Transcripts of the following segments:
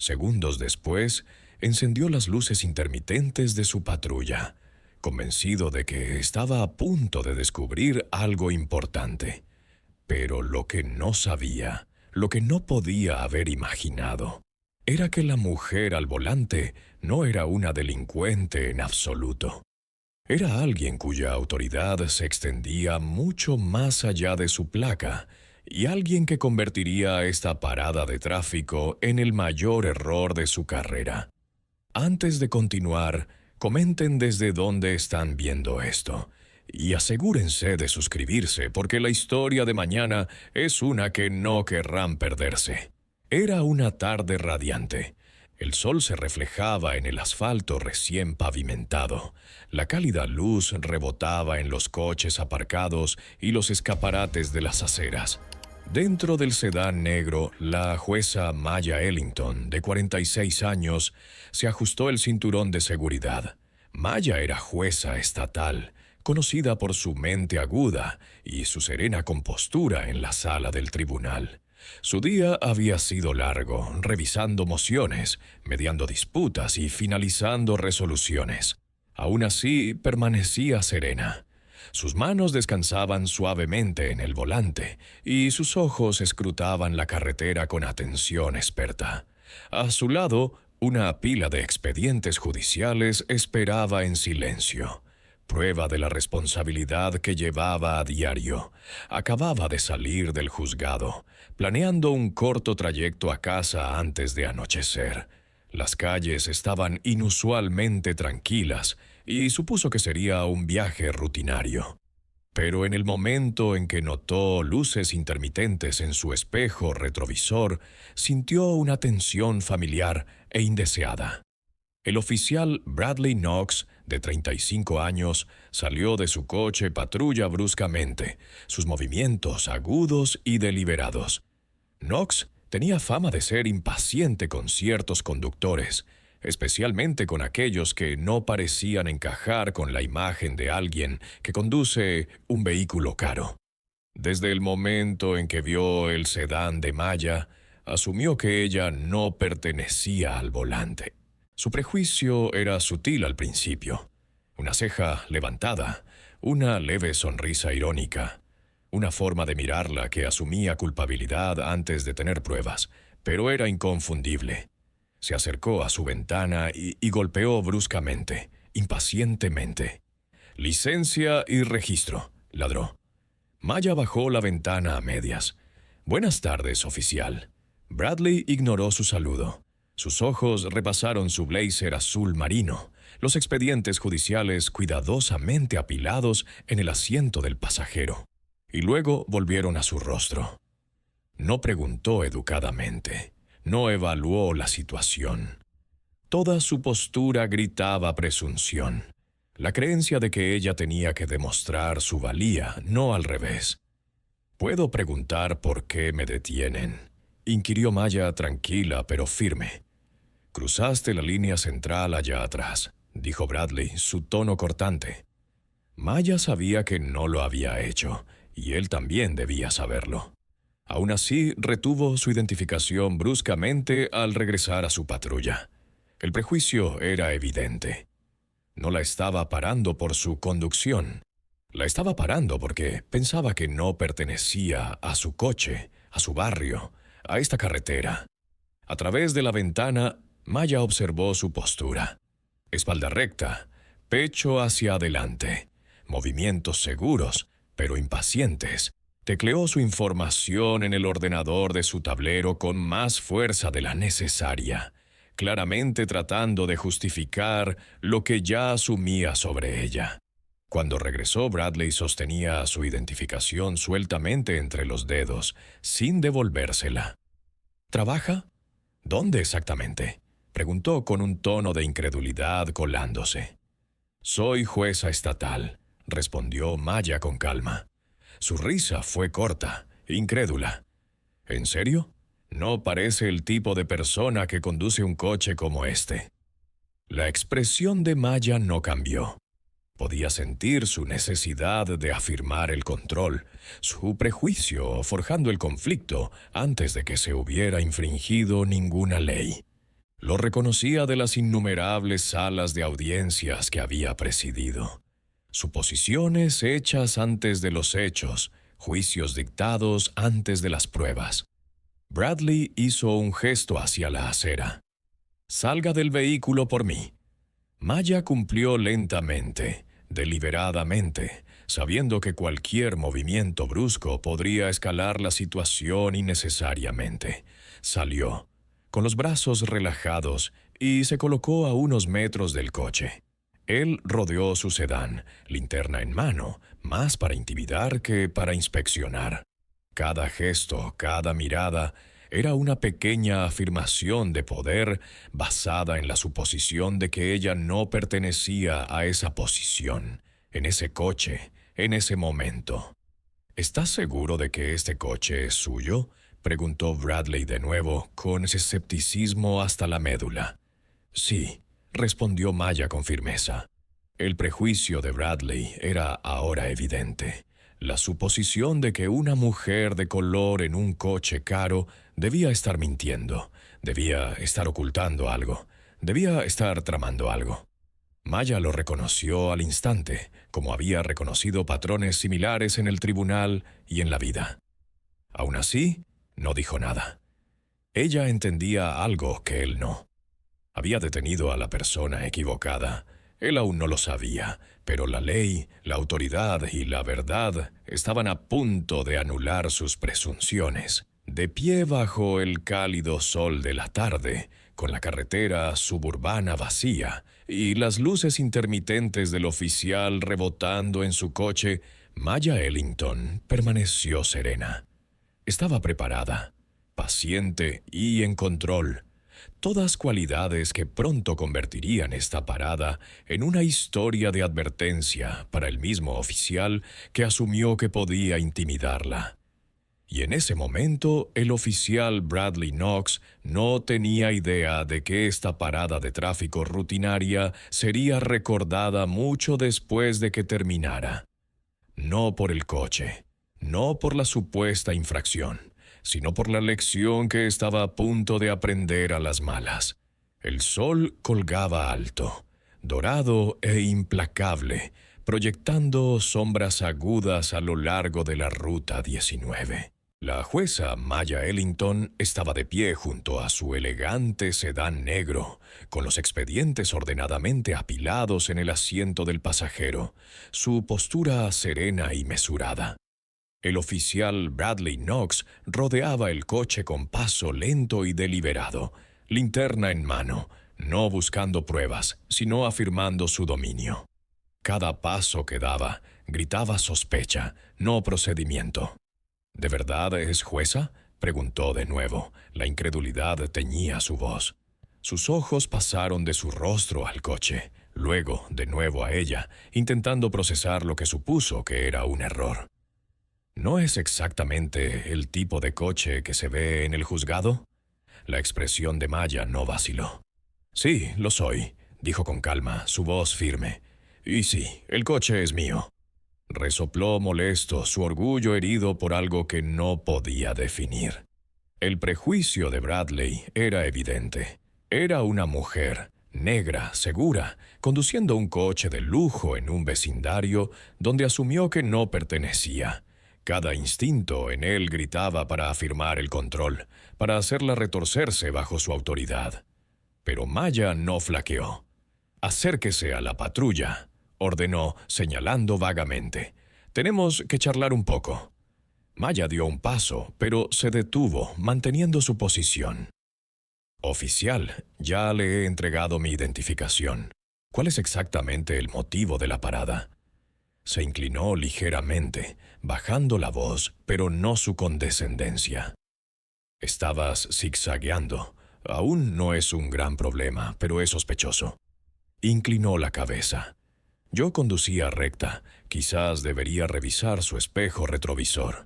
Segundos después, encendió las luces intermitentes de su patrulla, convencido de que estaba a punto de descubrir algo importante. Pero lo que no sabía, lo que no podía haber imaginado, era que la mujer al volante no era una delincuente en absoluto. Era alguien cuya autoridad se extendía mucho más allá de su placa, y alguien que convertiría esta parada de tráfico en el mayor error de su carrera. Antes de continuar, comenten desde dónde están viendo esto, y asegúrense de suscribirse porque la historia de mañana es una que no querrán perderse. Era una tarde radiante. El sol se reflejaba en el asfalto recién pavimentado. La cálida luz rebotaba en los coches aparcados y los escaparates de las aceras. Dentro del sedán negro, la jueza Maya Ellington, de 46 años, se ajustó el cinturón de seguridad. Maya era jueza estatal, conocida por su mente aguda y su serena compostura en la sala del tribunal. Su día había sido largo, revisando mociones, mediando disputas y finalizando resoluciones. Aún así, permanecía serena. Sus manos descansaban suavemente en el volante y sus ojos escrutaban la carretera con atención experta. A su lado, una pila de expedientes judiciales esperaba en silencio. Prueba de la responsabilidad que llevaba a diario. Acababa de salir del juzgado, planeando un corto trayecto a casa antes de anochecer. Las calles estaban inusualmente tranquilas y supuso que sería un viaje rutinario. Pero en el momento en que notó luces intermitentes en su espejo retrovisor, sintió una tensión familiar e indeseada. El oficial Bradley Knox, de 35 años, salió de su coche patrulla bruscamente, sus movimientos agudos y deliberados. Knox tenía fama de ser impaciente con ciertos conductores, especialmente con aquellos que no parecían encajar con la imagen de alguien que conduce un vehículo caro. Desde el momento en que vio el sedán de Maya, asumió que ella no pertenecía al volante. Su prejuicio era sutil al principio. Una ceja levantada, una leve sonrisa irónica, una forma de mirarla que asumía culpabilidad antes de tener pruebas, pero era inconfundible. Se acercó a su ventana y golpeó bruscamente, impacientemente. «Licencia y registro», ladró. Maya bajó la ventana a medias. «Buenas tardes, oficial». Bradley ignoró su saludo. Sus ojos repasaron su blazer azul marino, los expedientes judiciales cuidadosamente apilados en el asiento del pasajero, y luego volvieron a su rostro. No preguntó educadamente, no evaluó la situación. Toda su postura gritaba presunción, la creencia de que ella tenía que demostrar su valía, no al revés. «¿Puedo preguntar por qué me detienen?», inquirió Maya tranquila pero firme. «Cruzaste la línea central allá atrás», dijo Bradley, su tono cortante. Maya sabía que no lo había hecho, y él también debía saberlo. Aún así, retuvo su identificación bruscamente al regresar a su patrulla. El prejuicio era evidente. No la estaba parando por su conducción. La estaba parando porque pensaba que no pertenecía a su coche, a su barrio, a esta carretera. A través de la ventana, Maya observó su postura. Espalda recta, pecho hacia adelante, movimientos seguros, pero impacientes. Tecleó su información en el ordenador de su tablero con más fuerza de la necesaria, claramente tratando de justificar lo que ya asumía sobre ella. Cuando regresó, Bradley sostenía su identificación sueltamente entre los dedos, sin devolvérsela. «¿Trabaja? ¿Dónde exactamente?», preguntó con un tono de incredulidad colándose. «Soy jueza estatal», respondió Maya con calma. Su risa fue corta, incrédula. «¿En serio? No parece el tipo de persona que conduce un coche como este». La expresión de Maya no cambió. Podía sentir su necesidad de afirmar el control, su prejuicio forjando el conflicto antes de que se hubiera infringido ninguna ley. Lo reconocía de las innumerables salas de audiencias que había presidido. Suposiciones hechas antes de los hechos, juicios dictados antes de las pruebas. Bradley hizo un gesto hacia la acera. «Salga del vehículo por mí». Maya cumplió lentamente, deliberadamente, sabiendo que cualquier movimiento brusco podría escalar la situación innecesariamente. Salió, con los brazos relajados, y se colocó a unos metros del coche. Él rodeó su sedán, linterna en mano, más para intimidar que para inspeccionar. Cada gesto, cada mirada, era una pequeña afirmación de poder basada en la suposición de que ella no pertenecía a esa posición, en ese coche, en ese momento. «¿Estás seguro de que este coche es suyo?», preguntó Bradley de nuevo, con ese escepticismo hasta la médula. «Sí», respondió Maya con firmeza. El prejuicio de Bradley era ahora evidente. La suposición de que una mujer de color en un coche caro debía estar mintiendo, debía estar ocultando algo, debía estar tramando algo. Maya lo reconoció al instante, como había reconocido patrones similares en el tribunal y en la vida. Aún así, no dijo nada. Ella entendía algo que él no. Había detenido a la persona equivocada. Él aún no lo sabía, pero la ley, la autoridad y la verdad estaban a punto de anular sus presunciones. De pie bajo el cálido sol de la tarde, con la carretera suburbana vacía y las luces intermitentes del oficial rebotando en su coche, Maya Ellington permaneció serena. Estaba preparada, paciente y en control. Todas cualidades que pronto convertirían esta parada en una historia de advertencia para el mismo oficial que asumió que podía intimidarla. Y en ese momento, el oficial Bradley Knox no tenía idea de que esta parada de tráfico rutinaria sería recordada mucho después de que terminara. No por el coche, no por la supuesta infracción, sino por la lección que estaba a punto de aprender a las malas. El sol colgaba alto, dorado e implacable, proyectando sombras agudas a lo largo de la Ruta 19. La jueza Maya Ellington estaba de pie junto a su elegante sedán negro, con los expedientes ordenadamente apilados en el asiento del pasajero, su postura serena y mesurada. El oficial Bradley Knox rodeaba el coche con paso lento y deliberado, linterna en mano, no buscando pruebas, sino afirmando su dominio. Cada paso que daba gritaba sospecha, no procedimiento. «¿De verdad es jueza?», preguntó de nuevo. La incredulidad teñía su voz. Sus ojos pasaron de su rostro al coche, luego de nuevo a ella, intentando procesar lo que supuso que era un error. «¿No es exactamente el tipo de coche que se ve en el juzgado?». La expresión de Maya no vaciló. «Sí, lo soy», dijo con calma, su voz firme. «Y sí, el coche es mío». Resopló molesto, su orgullo herido por algo que no podía definir. El prejuicio de Bradley era evidente. Era una mujer, negra, segura, conduciendo un coche de lujo en un vecindario donde asumió que no pertenecía. Cada instinto en él gritaba para afirmar el control, para hacerla retorcerse bajo su autoridad. Pero Maya no flaqueó. «Acérquese a la patrulla», ordenó, señalando vagamente. «Tenemos que charlar un poco». Maya dio un paso, pero se detuvo, manteniendo su posición. «Oficial, ya le he entregado mi identificación. ¿Cuál es exactamente el motivo de la parada?». Se inclinó ligeramente, bajando la voz, pero no su condescendencia. «Estabas zigzagueando. Aún no es un gran problema, pero es sospechoso». Inclinó la cabeza. «Yo conducía recta. Quizás debería revisar su espejo retrovisor».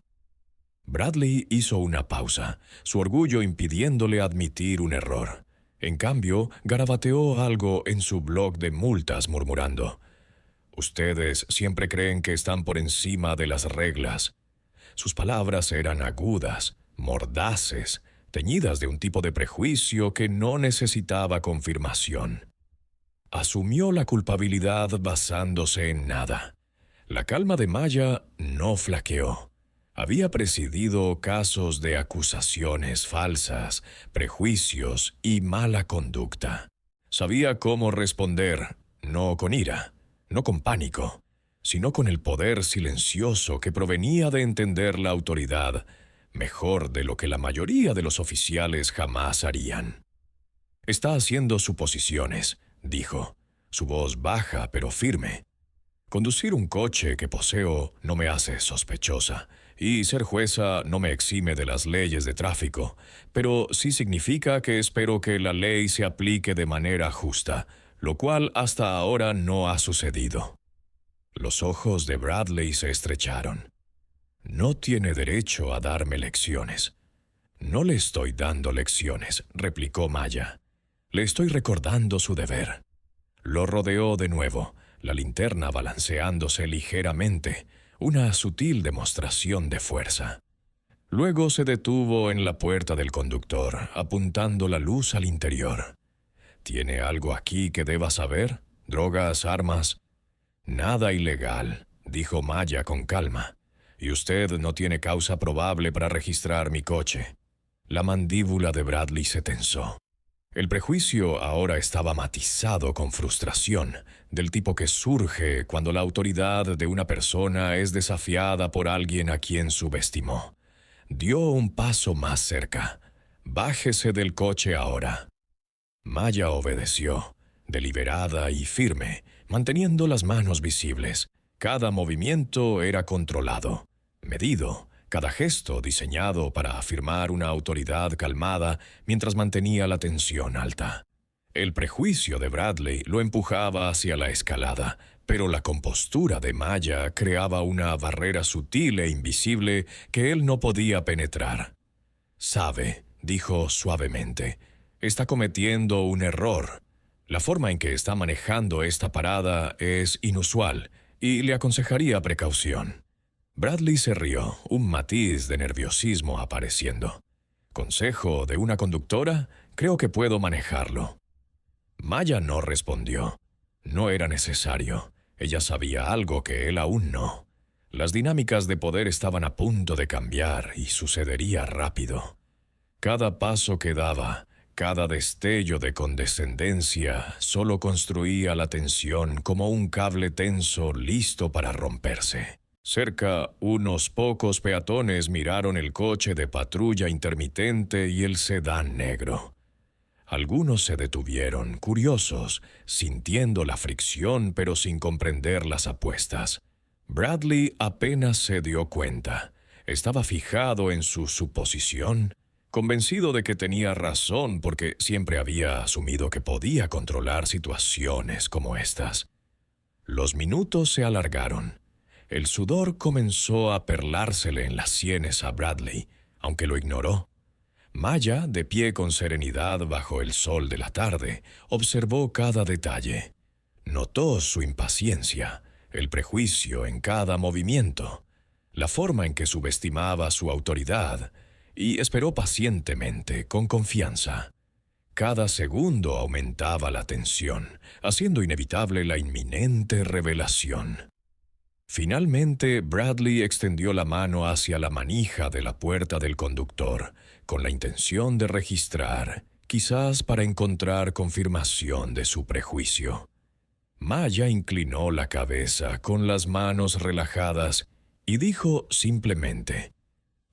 Bradley hizo una pausa, su orgullo impidiéndole admitir un error. En cambio, garabateó algo en su bloc de multas murmurando: «Ustedes siempre creen que están por encima de las reglas». Sus palabras eran agudas, mordaces, teñidas de un tipo de prejuicio que no necesitaba confirmación. Asumió la culpabilidad basándose en nada. La calma de Maya no flaqueó. Había presidido casos de acusaciones falsas, prejuicios y mala conducta. Sabía cómo responder, no con ira, no con pánico, sino con el poder silencioso que provenía de entender la autoridad mejor de lo que la mayoría de los oficiales jamás harían. «Está haciendo suposiciones», dijo, su voz baja pero firme. «Conducir un coche que poseo no me hace sospechosa, y ser jueza no me exime de las leyes de tráfico, pero sí significa que espero que la ley se aplique de manera justa, lo cual hasta ahora no ha sucedido». Los ojos de Bradley se estrecharon. «No tiene derecho a darme lecciones». «No le estoy dando lecciones», replicó Maya. «Le estoy recordando su deber». Lo rodeó de nuevo, la linterna balanceándose ligeramente, una sutil demostración de fuerza. Luego se detuvo en la puerta del conductor, apuntando la luz al interior. «¿Tiene algo aquí que deba saber? ¿Drogas, armas?» «Nada ilegal», dijo Maya con calma. «Y usted no tiene causa probable para registrar mi coche». La mandíbula de Bradley se tensó. El prejuicio ahora estaba matizado con frustración, del tipo que surge cuando la autoridad de una persona es desafiada por alguien a quien subestimó. Dio un paso más cerca. «Bájese del coche ahora». Maya obedeció, deliberada y firme, manteniendo las manos visibles. Cada movimiento era controlado, medido, cada gesto diseñado para afirmar una autoridad calmada mientras mantenía la tensión alta. El prejuicio de Bradley lo empujaba hacia la escalada, pero la compostura de Maya creaba una barrera sutil e invisible que él no podía penetrar. «Sabe», dijo suavemente, «está cometiendo un error. La forma en que está manejando esta parada es inusual y le aconsejaría precaución». Bradley se rió, un matiz de nerviosismo apareciendo. «¿Consejo de una conductora? Creo que puedo manejarlo». Maya no respondió. No era necesario. Ella sabía algo que él aún no. Las dinámicas de poder estaban a punto de cambiar y sucedería rápido. Cada paso que daba, cada destello de condescendencia, solo construía la tensión como un cable tenso listo para romperse. Cerca, unos pocos peatones miraron el coche de patrulla intermitente y el sedán negro. Algunos se detuvieron, curiosos, sintiendo la fricción pero sin comprender las apuestas. Bradley apenas se dio cuenta. Estaba fijado en su suposición, convencido de que tenía razón porque siempre había asumido que podía controlar situaciones como estas. Los minutos se alargaron. El sudor comenzó a perlársele en las sienes a Bradley, aunque lo ignoró. Maya, de pie con serenidad bajo el sol de la tarde, observó cada detalle. Notó su impaciencia, el prejuicio en cada movimiento, la forma en que subestimaba su autoridad, y esperó pacientemente, con confianza. Cada segundo aumentaba la tensión, haciendo inevitable la inminente revelación. Finalmente, Bradley extendió la mano hacia la manija de la puerta del conductor, con la intención de registrar, quizás para encontrar confirmación de su prejuicio. Maya inclinó la cabeza con las manos relajadas y dijo simplemente: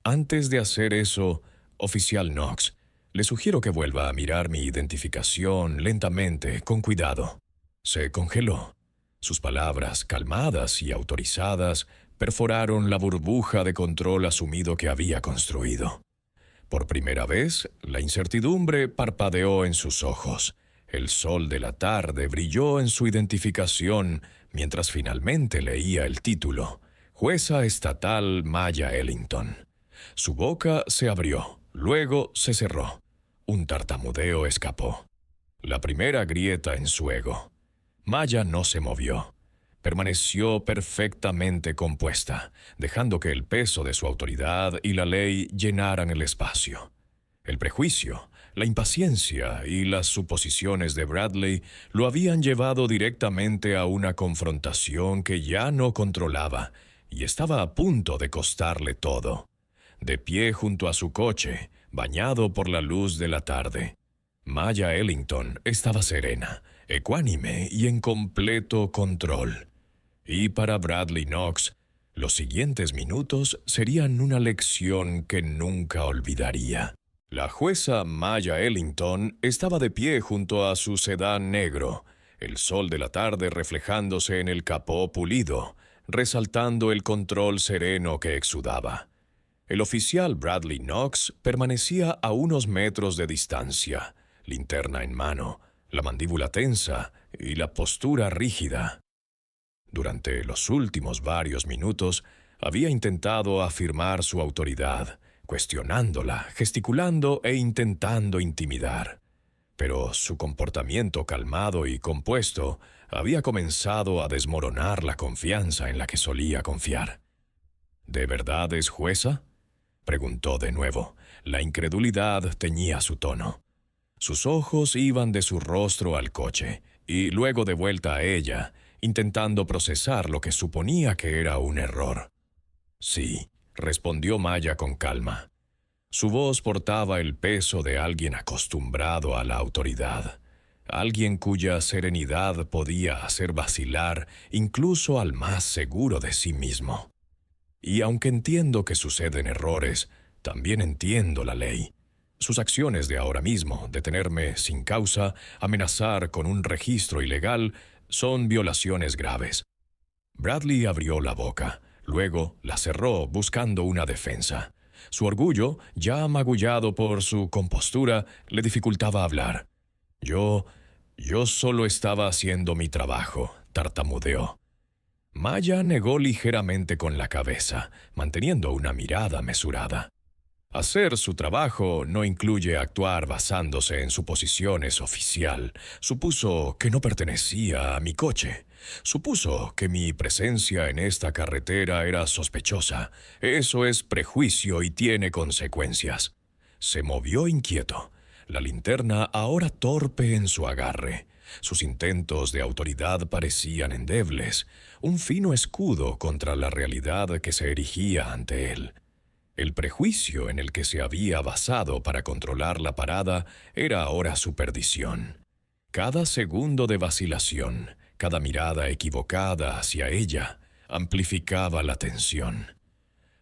«Antes de hacer eso, oficial Knox, le sugiero que vuelva a mirar mi identificación lentamente, con cuidado». Se congeló. Sus palabras, calmadas y autorizadas, perforaron la burbuja de control asumido que había construido. Por primera vez, la incertidumbre parpadeó en sus ojos. El sol de la tarde brilló en su identificación mientras finalmente leía el título: Jueza Estatal Maya Ellington. Su boca se abrió, luego se cerró. Un tartamudeo escapó. La primera grieta en su ego. Maya no se movió. Permaneció perfectamente compuesta, dejando que el peso de su autoridad y la ley llenaran el espacio. El prejuicio, la impaciencia y las suposiciones de Bradley lo habían llevado directamente a una confrontación que ya no controlaba y estaba a punto de costarle todo. De pie junto a su coche, bañado por la luz de la tarde, Maya Ellington estaba serena, ecuánime y en completo control. Y para Bradley Knox, los siguientes minutos serían una lección que nunca olvidaría. La jueza Maya Ellington estaba de pie junto a su sedán negro, el sol de la tarde reflejándose en el capó pulido, resaltando el control sereno que exudaba. El oficial Bradley Knox permanecía a unos metros de distancia, linterna en mano, la mandíbula tensa y la postura rígida. Durante los últimos varios minutos había intentado afirmar su autoridad, cuestionándola, gesticulando e intentando intimidar. Pero su comportamiento calmado y compuesto había comenzado a desmoronar la confianza en la que solía confiar. ¿De verdad es jueza?, preguntó de nuevo. La incredulidad teñía su tono. Sus ojos iban de su rostro al coche, y luego de vuelta a ella, intentando procesar lo que suponía que era un error. Sí, respondió Maya con calma. Su voz portaba el peso de alguien acostumbrado a la autoridad, alguien cuya serenidad podía hacer vacilar incluso al más seguro de sí mismo. Y aunque entiendo que suceden errores, también entiendo la ley. Sus acciones de ahora mismo, detenerme sin causa, amenazar con un registro ilegal, son violaciones graves. Bradley abrió la boca, luego la cerró buscando una defensa. Su orgullo, ya magullado por su compostura, le dificultaba hablar. Yo solo estaba haciendo mi trabajo, tartamudeó. Maya negó ligeramente con la cabeza, manteniendo una mirada mesurada. Hacer su trabajo no incluye actuar basándose en suposiciones oficial. Supuso que no pertenecía a mi coche. Supuso que mi presencia en esta carretera era sospechosa. Eso es prejuicio y tiene consecuencias. Se movió inquieto, la linterna ahora torpe en su agarre. Sus intentos de autoridad parecían endebles, un fino escudo contra la realidad que se erigía ante él. El prejuicio en el que se había basado para controlar la parada era ahora su perdición. Cada segundo de vacilación, cada mirada equivocada hacia ella, amplificaba la tensión.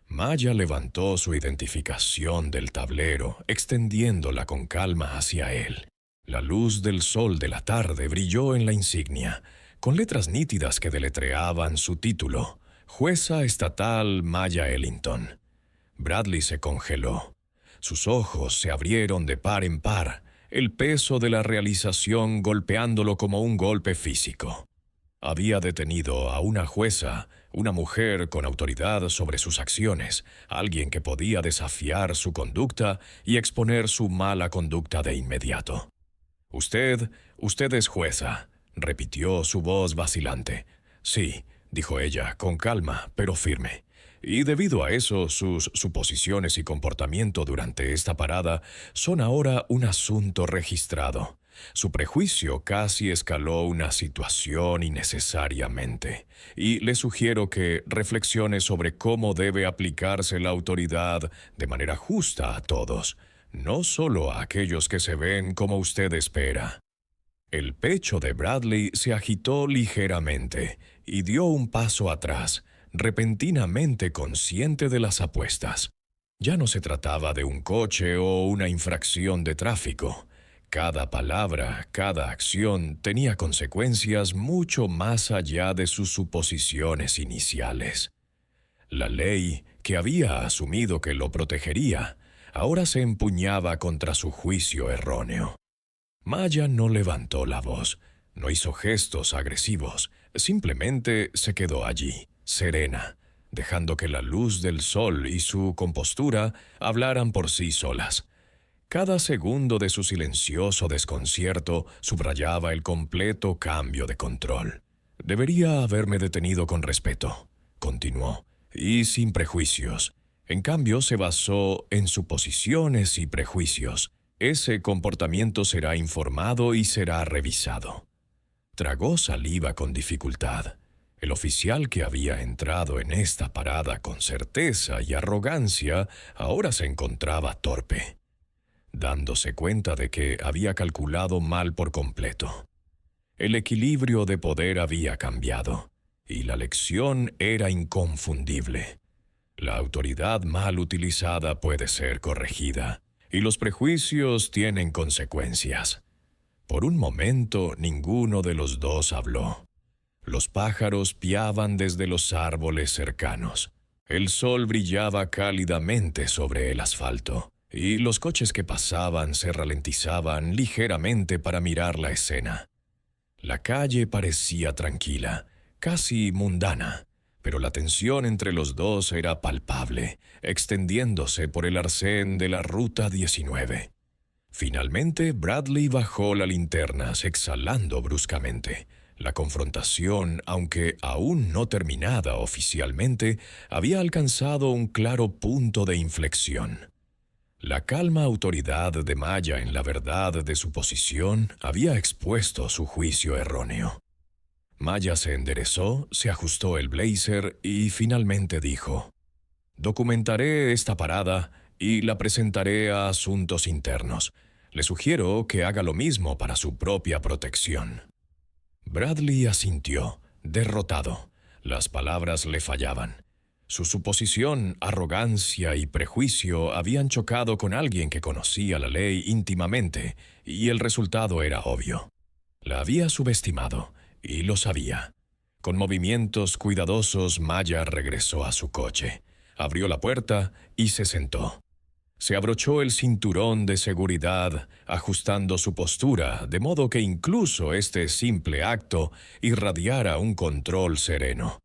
Maya levantó su identificación del tablero, extendiéndola con calma hacia él. La luz del sol de la tarde brilló en la insignia, con letras nítidas que deletreaban su título, Jueza Estatal Maya Ellington. Bradley se congeló. Sus ojos se abrieron de par en par, el peso de la realización golpeándolo como un golpe físico. Había detenido a una jueza, una mujer con autoridad sobre sus acciones, alguien que podía desafiar su conducta y exponer su mala conducta de inmediato. Usted es jueza, repitió su voz vacilante. Sí, dijo ella, con calma, pero firme. Y debido a eso, sus suposiciones y comportamiento durante esta parada son ahora un asunto registrado. Su prejuicio casi escaló una situación innecesariamente, y le sugiero que reflexione sobre cómo debe aplicarse la autoridad de manera justa a todos, no solo a aquellos que se ven como usted espera. El pecho de Bradley se agitó ligeramente y dio un paso atrás, repentinamente consciente de las apuestas. Ya no se trataba de un coche o una infracción de tráfico. Cada palabra, cada acción tenía consecuencias mucho más allá de sus suposiciones iniciales. La ley, que había asumido que lo protegería, ahora se empuñaba contra su juicio erróneo. Maya no levantó la voz, no hizo gestos agresivos, simplemente se quedó allí, serena, dejando que la luz del sol y su compostura hablaran por sí solas. Cada segundo de su silencioso desconcierto subrayaba el completo cambio de control. Debería haberme detenido con respeto, continuó, y sin prejuicios. En cambio, se basó en suposiciones y prejuicios. Ese comportamiento será informado y será revisado. Tragó saliva con dificultad. El oficial que había entrado en esta parada con certeza y arrogancia ahora se encontraba torpe, dándose cuenta de que había calculado mal por completo. El equilibrio de poder había cambiado, y la lección era inconfundible. La autoridad mal utilizada puede ser corregida, y los prejuicios tienen consecuencias. Por un momento ninguno de los dos habló. Los pájaros piaban desde los árboles cercanos. El sol brillaba cálidamente sobre el asfalto, y los coches que pasaban se ralentizaban ligeramente para mirar la escena. La calle parecía tranquila, casi mundana, pero la tensión entre los dos era palpable, extendiéndose por el arcén de la Ruta 19. Finalmente, Bradley bajó la linterna, exhalando bruscamente. La confrontación, aunque aún no terminada oficialmente, había alcanzado un claro punto de inflexión. La calma autoridad de Maya en la verdad de su posición había expuesto su juicio erróneo. Maya se enderezó, se ajustó el blazer y finalmente dijo: «Documentaré esta parada y la presentaré a Asuntos Internos. Le sugiero que haga lo mismo para su propia protección». Bradley asintió, derrotado. Las palabras le fallaban. Su suposición, arrogancia y prejuicio habían chocado con alguien que conocía la ley íntimamente, y el resultado era obvio. La había subestimado, y lo sabía. Con movimientos cuidadosos, Maya regresó a su coche, abrió la puerta y se sentó. Se abrochó el cinturón de seguridad, ajustando su postura, de modo que incluso este simple acto irradiara un control sereno.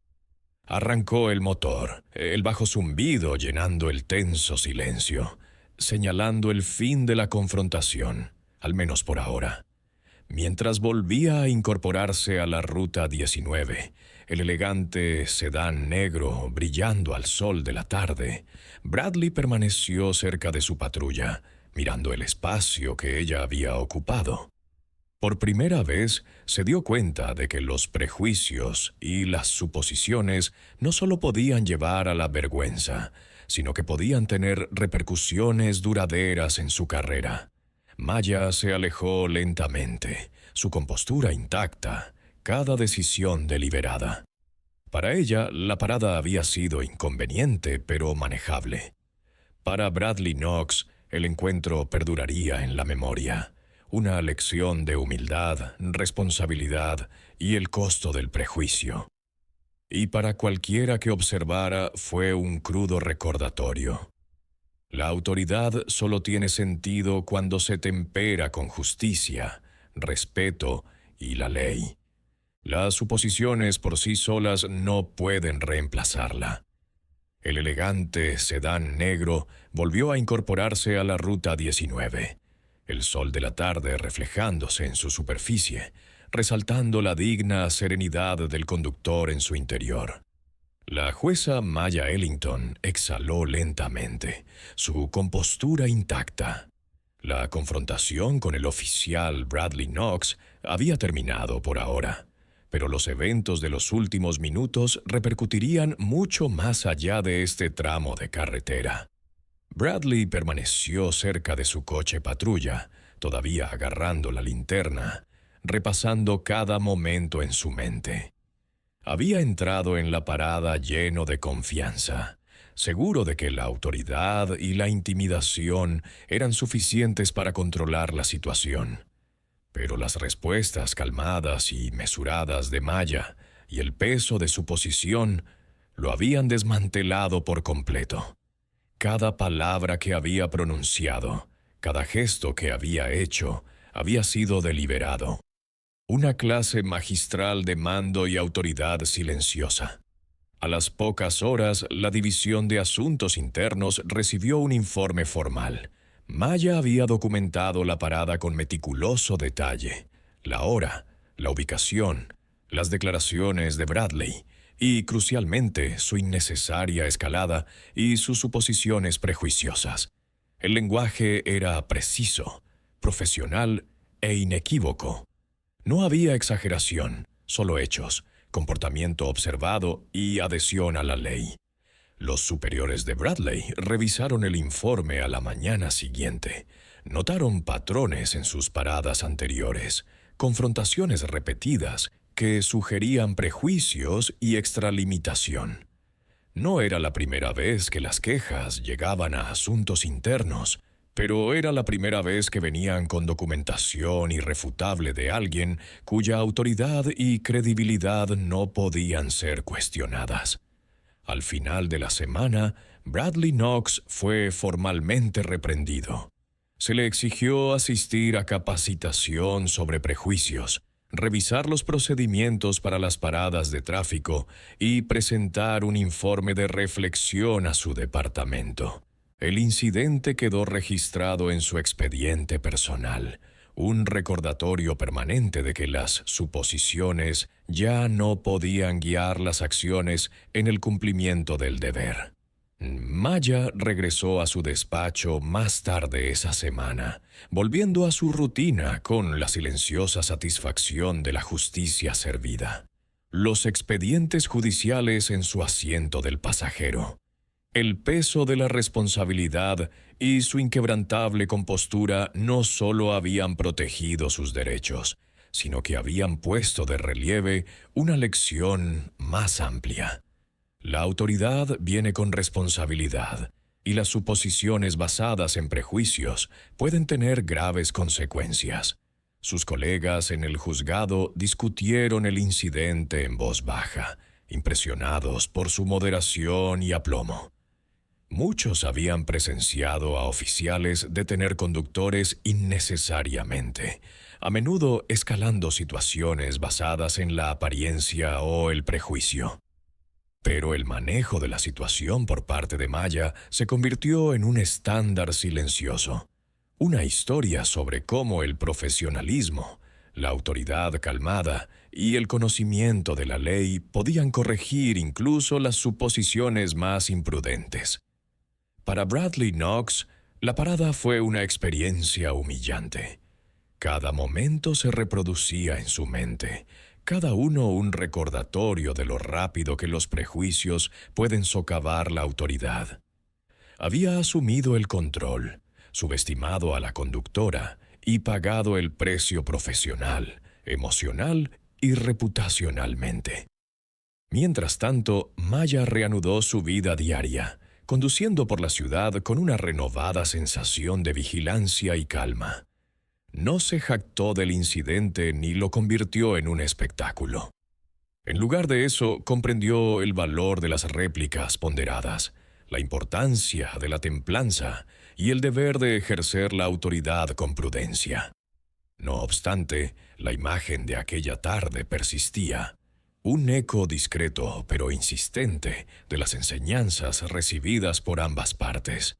Arrancó el motor, el bajo zumbido llenando el tenso silencio, señalando el fin de la confrontación, al menos por ahora. Mientras volvía a incorporarse a la Ruta 19, el elegante sedán negro brillando al sol de la tarde, Bradley permaneció cerca de su patrulla, mirando el espacio que ella había ocupado. Por primera vez se dio cuenta de que los prejuicios y las suposiciones no solo podían llevar a la vergüenza, sino que podían tener repercusiones duraderas en su carrera. Maya se alejó lentamente, su compostura intacta, cada decisión deliberada. Para ella, la parada había sido inconveniente, pero manejable. Para Bradley Knox, el encuentro perduraría en la memoria. Una lección de humildad, responsabilidad y el costo del prejuicio. Y para cualquiera que observara fue un crudo recordatorio. La autoridad solo tiene sentido cuando se tempera con justicia, respeto y la ley. Las suposiciones por sí solas no pueden reemplazarla. El elegante sedán negro volvió a incorporarse a la Ruta 19. El sol de la tarde reflejándose en su superficie, resaltando la digna serenidad del conductor en su interior. La jueza Maya Ellington exhaló lentamente, su compostura intacta. La confrontación con el oficial Bradley Knox había terminado por ahora, pero los eventos de los últimos minutos repercutirían mucho más allá de este tramo de carretera. Bradley permaneció cerca de su coche patrulla, todavía agarrando la linterna, repasando cada momento en su mente. Había entrado en la parada lleno de confianza, seguro de que la autoridad y la intimidación eran suficientes para controlar la situación. Pero las respuestas calmadas y mesuradas de Maya y el peso de su posición lo habían desmantelado por completo. Cada palabra que había pronunciado, cada gesto que había hecho, había sido deliberado. Una clase magistral de mando y autoridad silenciosa. A las pocas horas, la División de Asuntos Internos recibió un informe formal. Maya había documentado la parada con meticuloso detalle, la hora, la ubicación, las declaraciones de Bradley y, crucialmente, su innecesaria escalada y sus suposiciones prejuiciosas. El lenguaje era preciso, profesional e inequívoco. No había exageración, solo hechos, comportamiento observado y adhesión a la ley. Los superiores de Bradley revisaron el informe a la mañana siguiente. Notaron patrones en sus paradas anteriores, confrontaciones repetidas que sugerían prejuicios y extralimitación. No era la primera vez que las quejas llegaban a asuntos internos, pero era la primera vez que venían con documentación irrefutable de alguien cuya autoridad y credibilidad no podían ser cuestionadas. Al final de la semana, Bradley Knox fue formalmente reprendido. Se le exigió asistir a capacitación sobre prejuicios, revisar los procedimientos para las paradas de tráfico y presentar un informe de reflexión a su departamento. El incidente quedó registrado en su expediente personal, un recordatorio permanente de que las suposiciones ya no podían guiar las acciones en el cumplimiento del deber. Maya regresó a su despacho más tarde esa semana, volviendo a su rutina con la silenciosa satisfacción de la justicia servida. Los expedientes judiciales en su asiento del pasajero, el peso de la responsabilidad y su inquebrantable compostura no solo habían protegido sus derechos, sino que habían puesto de relieve una lección más amplia. La autoridad viene con responsabilidad, y las suposiciones basadas en prejuicios pueden tener graves consecuencias. Sus colegas en el juzgado discutieron el incidente en voz baja, impresionados por su moderación y aplomo. Muchos habían presenciado a oficiales detener conductores innecesariamente, a menudo escalando situaciones basadas en la apariencia o el prejuicio. Pero el manejo de la situación por parte de Maya se convirtió en un estándar silencioso, una historia sobre cómo el profesionalismo, la autoridad calmada y el conocimiento de la ley podían corregir incluso las suposiciones más imprudentes. Para Bradley Knox, la parada fue una experiencia humillante. Cada momento se reproducía en su mente, cada uno un recordatorio de lo rápido que los prejuicios pueden socavar la autoridad. Había asumido el control, subestimado a la conductora y pagado el precio profesional, emocional y reputacionalmente. Mientras tanto, Maya reanudó su vida diaria, conduciendo por la ciudad con una renovada sensación de vigilancia y calma. No se jactó del incidente ni lo convirtió en un espectáculo. En lugar de eso, comprendió el valor de las réplicas ponderadas, la importancia de la templanza y el deber de ejercer la autoridad con prudencia. No obstante, la imagen de aquella tarde persistía, un eco discreto pero insistente de las enseñanzas recibidas por ambas partes.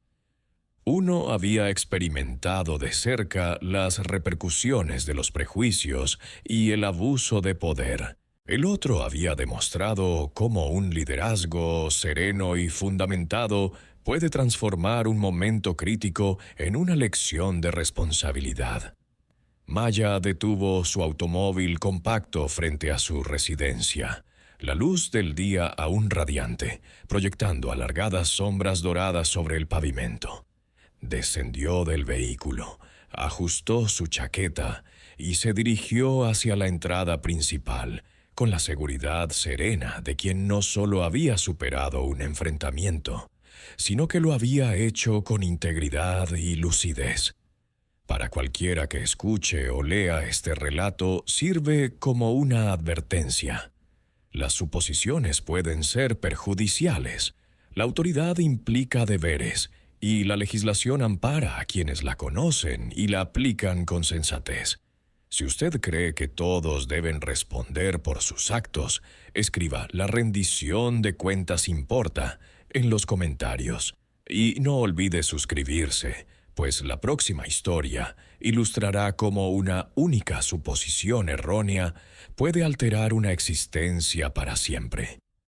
Uno había experimentado de cerca las repercusiones de los prejuicios y el abuso de poder. El otro había demostrado cómo un liderazgo sereno y fundamentado puede transformar un momento crítico en una lección de responsabilidad. Maya detuvo su automóvil compacto frente a su residencia, la luz del día aún radiante, proyectando alargadas sombras doradas sobre el pavimento. Descendió del vehículo, ajustó su chaqueta y se dirigió hacia la entrada principal, con la seguridad serena de quien no solo había superado un enfrentamiento, sino que lo había hecho con integridad y lucidez. Para cualquiera que escuche o lea este relato, sirve como una advertencia. Las suposiciones pueden ser perjudiciales. La autoridad implica deberes, y la legislación ampara a quienes la conocen y la aplican con sensatez. Si usted cree que todos deben responder por sus actos, escriba "La rendición de cuentas importa" en los comentarios. Y no olvide suscribirse, pues la próxima historia ilustrará cómo una única suposición errónea puede alterar una existencia para siempre.